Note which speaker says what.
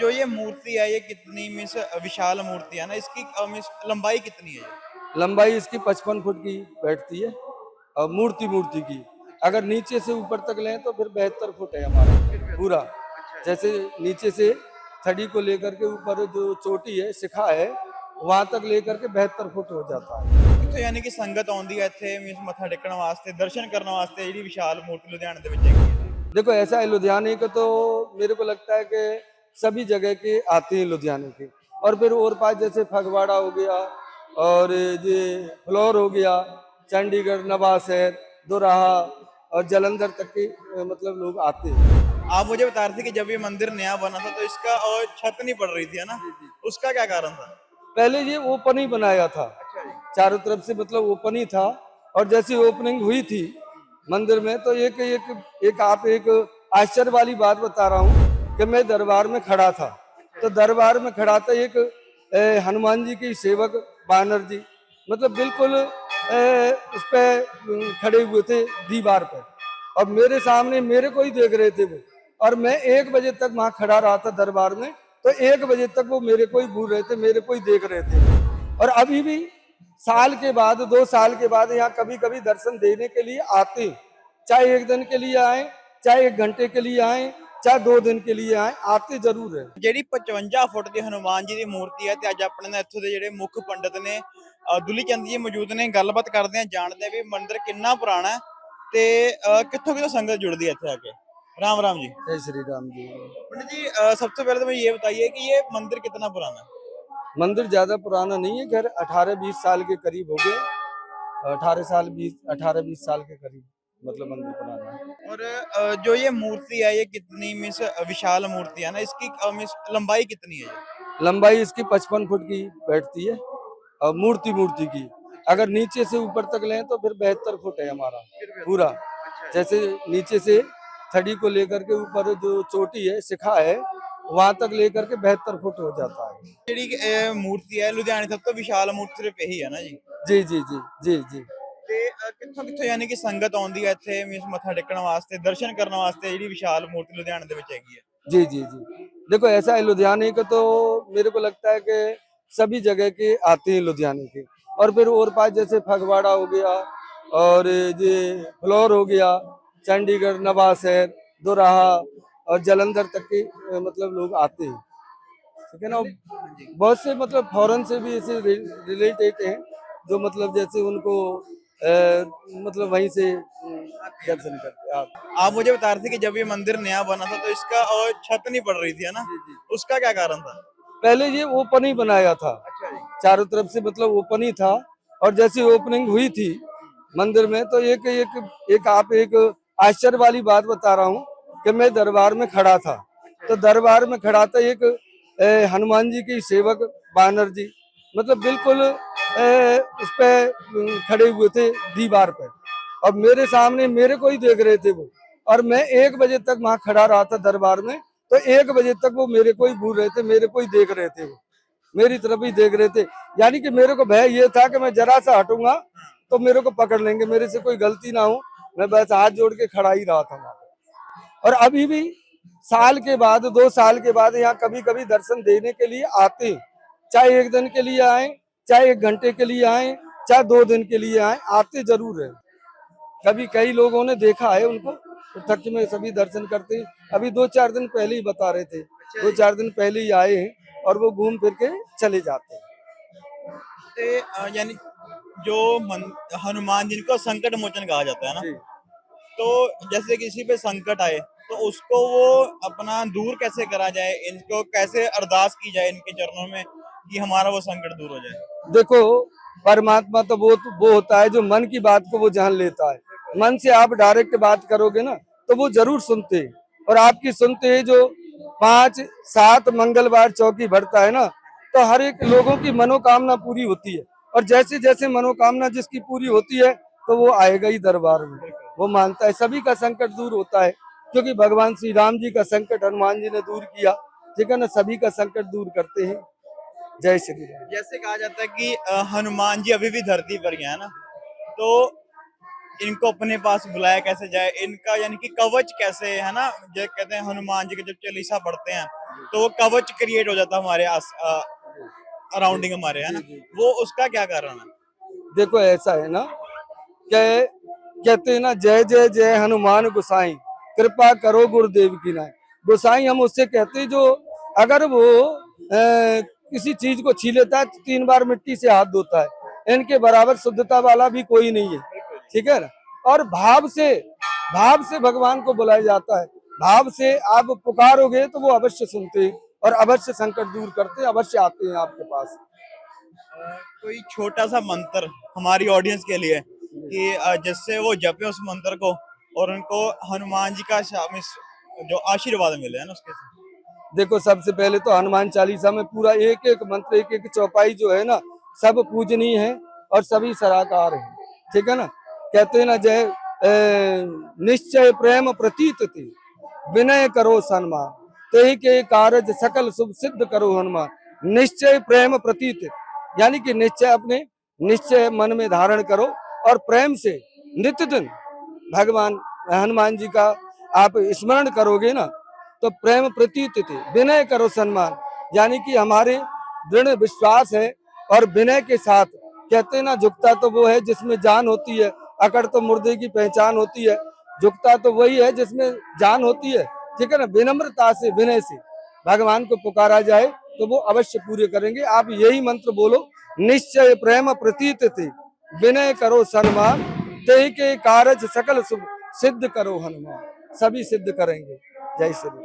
Speaker 1: जो ये मूर्ति है ये कितनी मीन्स विशाल मूर्ति है ना, इसकी मीन्स लंबाई कितनी है ये?
Speaker 2: लंबाई इसकी 55 फुट की बैठती है और मूर्ति मूर्ति की अगर नीचे से ऊपर तक लें तो फिर 72 फुट है हमारा पूरा।
Speaker 1: अच्छा जी।
Speaker 2: जैसे नीचे से थड़ी को लेकर के ऊपर जो चोटी है शिखा है वहां तक लेकर के 72 फुट हो जाता है।
Speaker 1: तो यानी कि संगत आउंदी है ਇੱਥੇ मीन्स मत्था टेकਣ वास्ते दर्शन करने वास्ते ਜਿਹੜੀ विशाल मूर्ति लुधियाने ਦੇ ਵਿੱਚ ਹੈਗੀ है।
Speaker 2: देखो ऐसा है लुधियाने को तो मेरे को लगता है कि सभी जगह के आते हैं लुधियाने के। और फिर और पास जैसे फगवाड़ा हो गया और ये फ्लोर हो गया, चंडीगढ़, नवाबशहर, दोराहा और जलंधर तक के मतलब लोग आते हैं।
Speaker 1: आप मुझे बता रहे थे कि जब ये मंदिर नया बना था तो इसका और छत नहीं पड़ रही थी है ना, उसका क्या कारण था?
Speaker 2: पहले ये ओपन ही बनाया था,
Speaker 1: अच्छा जी।
Speaker 2: चारों तरफ से मतलब ओपन ही था। और जैसी ओपनिंग हुई थी मंदिर में तो एक आश्चर्य वाली बात बता रहा हूँ कि मैं दरबार में खड़ा था। तो दरबार में खड़ा था एक हनुमान जी के सेवक बानर जी मतलब बिल्कुल उस पे खड़े हुए थे दीवार पर और मेरे सामने मेरे को ही देख रहे थे वो। और मैं 1 बजे तक वहां खड़ा रहा था दरबार में। तो 1 बजे तक वो मेरे को ही घूर रहे थे, मेरे को ही देख रहे थे। और अभी भी साल के बाद 2 साल के बाद यहाँ कभी कभी दर्शन देने के लिए आते हैं। चाहे 1 दिन के लिए आए, चाहे 1 घंटे के लिए आए, चाहे 2 दिन के लिए आए, आते जरूर है।
Speaker 1: ਜਿਹੜੀ 55 ਫੁੱਟ ਦੀ ਹਨੂਮਾਨ ਜੀ ਦੀ ਮੂਰਤੀ ਹੈ ਤੇ ਅੱਜ ਆਪਣੇ ਨਾਲ ਇੱਥੋਂ ਦੇ ਜਿਹੜੇ ਮੁੱਖ ਪੰਡਿਤ ਨੇ ਦੁਲੀ ਚੰਦ ਜੀ ਮੌਜੂਦ ਨੇ, ਗੱਲਬਾਤ ਕਰਦੇ ਆ, ਜਾਣਦੇ ਆ ਵੀ ਮੰਦਿਰ ਕਿੰਨਾ ਪੁਰਾਣਾ ਹੈ ਤੇ ਕਿੱਥੋਂ ਕਿੱਥੋਂ ਸੰਗਤ जुड़ती है ਇੱਥੇ आ के। राम राम जी।
Speaker 2: जय श्री राम जी।
Speaker 1: पंडित जी सबसे पहले तो मुझे ये बताइए कि ये मंदिर कितना पुराना है?
Speaker 2: मंदिर ज्यादा पुराना नहीं है, घर 18-20 साल के करीब हो गए। 18 साल 20 18-20 साल के करीब मतलब मंदिर पुराना है।
Speaker 1: और जो ये मूर्ति है ये कितनी मीन्स विशाल मूर्ति है ना, इसकी मीन्स लंबाई कितनी है ये?
Speaker 2: लंबाई इसकी 55 फुट की बैठती है और मूर्ति मूर्ति की अगर नीचे से ऊपर तक लें तो फिर 72 फुट है हमारा पूरा।
Speaker 1: अच्छा जी।
Speaker 2: जैसे नीचे से थड़ी को लेकर के ऊपर जो चोटी है शिखा है वहां तक लेकर के 72 फुट हो जाता है।
Speaker 1: ਜਿਹੜੀ ਮੂਰਤੀ ਹੈ ਲੁਧਿਆਣੇ ਸਭ ਤੋਂ ਵਿਸ਼ਾਲ ਮੂਰਤੀ ਸਿਰਫ ਇਹੀ ਹੈ ਨਾ ਜੀ?
Speaker 2: जी जी जी जी जी।
Speaker 1: ਤੇ ਕਿੱਥੋਂ ਕਿੱਥੋਂ ਯਾਨੀ ਕਿ ਸੰਗਤ ਆਉਂਦੀ ਹੈ ਇੱਥੇ ਮੀਨਸ ਮੱਥਾ ਟੇਕਣ ਵਾਸਤੇ ਦਰਸ਼ਨ ਕਰਨ ਵਾਸਤੇ ਜਿਹੜੀ ਵਿਸ਼ਾਲ ਮੂਰਤੀ ਲੁਧਿਆਣੇ ਦੇ ਵਿੱਚ ਹੈਗੀ ਹੈ?
Speaker 2: जी जी जी। देखो ऐसा है लुधियाने का तो मेरे को लगता है कि सभी जगह के आते हैं लुधियाने के। और फिर और पास जैसे फगवाड़ा हो गया और ये फ्लोर हो गया, चंडीगढ़, नवाबशहर, दोराहा और जलंधर तक के मतलब लोग आते हैं। ठीक है ना। बहुत से मतलब फॉरेन से भी ऐसे रिलेटेड हैं जो मतलब जैसे उनको मतलब वहीं से दर्शन करते हैं।
Speaker 1: आप मुझे बता रहे थे कि जब ये मंदिर नया बना था तो इसका और छत नहीं पड़ रही थी है ना, उसका क्या कारण था?
Speaker 2: पहले ये ओपन ही बनाया था,
Speaker 1: अच्छा जी।
Speaker 2: चारों तरफ से मतलब ओपन ही था। और जैसी ओपनिंग हुई थी मंदिर में तो एक आश्चर्य वाली बात बता रहा हूँ कि मैं दरबार में खड़ा था। तो दरबार में खड़ा था एक हनुमान जी के सेवक बानर जी मतलब बिल्कुल उस पे खड़े हुए थे दीवार पर और मेरे सामने मेरे को ही देख रहे थे वो। और मैं 1 बजे तक वहां खड़ा रहा था दरबार में। तो 1 बजे तक वो मेरे को ही घूर रहे थे, मेरे को ही देख रहे थे वो, मेरी तरफ ही देख रहे थे। यानी कि मेरे को भय ये था कि मैं जरा सा हटूंगा तो मेरे को पकड़ लेंगे, मेरे से कोई गलती ना हो। मैं बस हाथ जोड़ के खड़ा ही रहा था वहां पे। और अभी भी साल के बाद 2 साल के बाद यहाँ कभी कभी दर्शन देने के लिए आते हैं। चाहे 1 दिन के लिए आए, चाहे 1 घंटे के लिए आए, चाहे 2 दिन के लिए आए, आते जरूर है। कभी कई लोगों ने देखा है उनको तो थक में सभी दर्शन करते हैं। अभी 2-4 दिन पहले ही बता रहे थे, 2-4 दिन पहले ही आए हैं और वो घूम फिर के चले जाते हैं।
Speaker 1: ते यानी जो हनुमान जी को संकट मोचन कहा जाता है ना,
Speaker 2: जी।
Speaker 1: तो जैसे किसी पे संकट आए तो उसको वो अपना दूर कैसे करा जाए, इनको कैसे अरदास की जाए इनके चरणों में कि हमारा वो संकट दूर हो जाए?
Speaker 2: देखो परमात्मा तो वो होता है जो मन की बात को वो जान लेता है। मन से आप डायरेक्ट बात करोगे ना तो वो जरूर सुनते हैं। और आपकी सुनते हैं जो 5-7 मंगलवार चौकी भरता है ना तो हर एक लोगों की मनोकामना पूरी होती है। और जैसे जैसे मनोकामना जिसकी पूरी होती है तो वो आएगा ही दरबार में। वो मानता है सभी का संकट दूर होता है क्योंकि भगवान श्री राम जी का संकट हनुमान जी ने दूर किया। ठीक है ना, सभी का संकट दूर करते हैं। जय श्री राम।
Speaker 1: जैसे कहा जाता है कि हनुमान जी अभी भी धरती पर ही है ना, तो इनको अपने पास बुलाया कैसे जाए, इनका यानी कि कवच कैसे है ना, जो कहते हैं हनुमान जी के जब चालीसा पढ़ते हैं तो वो कवच क्रिएट हो जाता है हमारे आस अराउंडिंग हमारे, है ना, वो उसका क्या कारण है?
Speaker 2: देखो ऐसा है ना, कि कहते हैं ना, जय जय जय हनुमान गोसाई, कृपा करो गुरुदेव की नाई। गोसाई हम उससे कहते हैं जो अगर वो किसी चीज को छी लेता है तो 3 बार मिट्टी से हाथ धोता है, इनके बराबर शुद्धता वाला भी कोई नहीं है। ठीक है ना। और भाव से भगवान को बुलाया जाता है। भाव से आप पुकारोगे तो वो अवश्य सुनते हैं और अवश्य संकट दूर करते हैं, अवश्य आते हैं आपके पास।
Speaker 1: कोई छोटा सा मंत्र हमारी ऑडियंस के लिए कि जिससे वो जपे उस मंत्र को और उनको हनुमान जी का जो आशीर्वाद मिले, है ना, उसके से।
Speaker 2: देखो सबसे पहले तो हनुमान चालीसा में पूरा एक एक मंत्र, एक एक चौपाई जो है ना, सब पूजनीय है और सभी सराहकार है। ठीक है ना। कहते हैं ना, जय निश्चय प्रेम प्रतीत थी, विनय करो सन्मान, तेहि के कारज सकल शुभ सिद्ध करो हनुमान। निश्चय प्रेम प्रतीत, यानी कि निश्चय अपने निश्चय मन में धारण करो और प्रेम से नित्य दिन भगवान हनुमान जी का आप स्मरण करोगे ना, तो प्रेम प्रतीत थे, विनय करो सम्मान, यानी कि हमारे दृढ़ विश्वास है और विनय के साथ। कहते हैं ना, झुकता तो वो है जिसमें जान होती है, अकड़ तो मुर्दे की पहचान होती है। झुकता तो वही है जिसमें जान होती है। ठीक है ना। विनम्रता से विनय से भगवान को पुकारा जाए तो वो अवश्य पूरे करेंगे। आप यही मंत्र बोलो, निश्चय प्रेम प्रतीत थे, विनय करो सम्मान, तेहि के कारज सकल शुभ सिद्ध करो हनुमान। सभी सिद्ध करेंगे। जय श्री राम।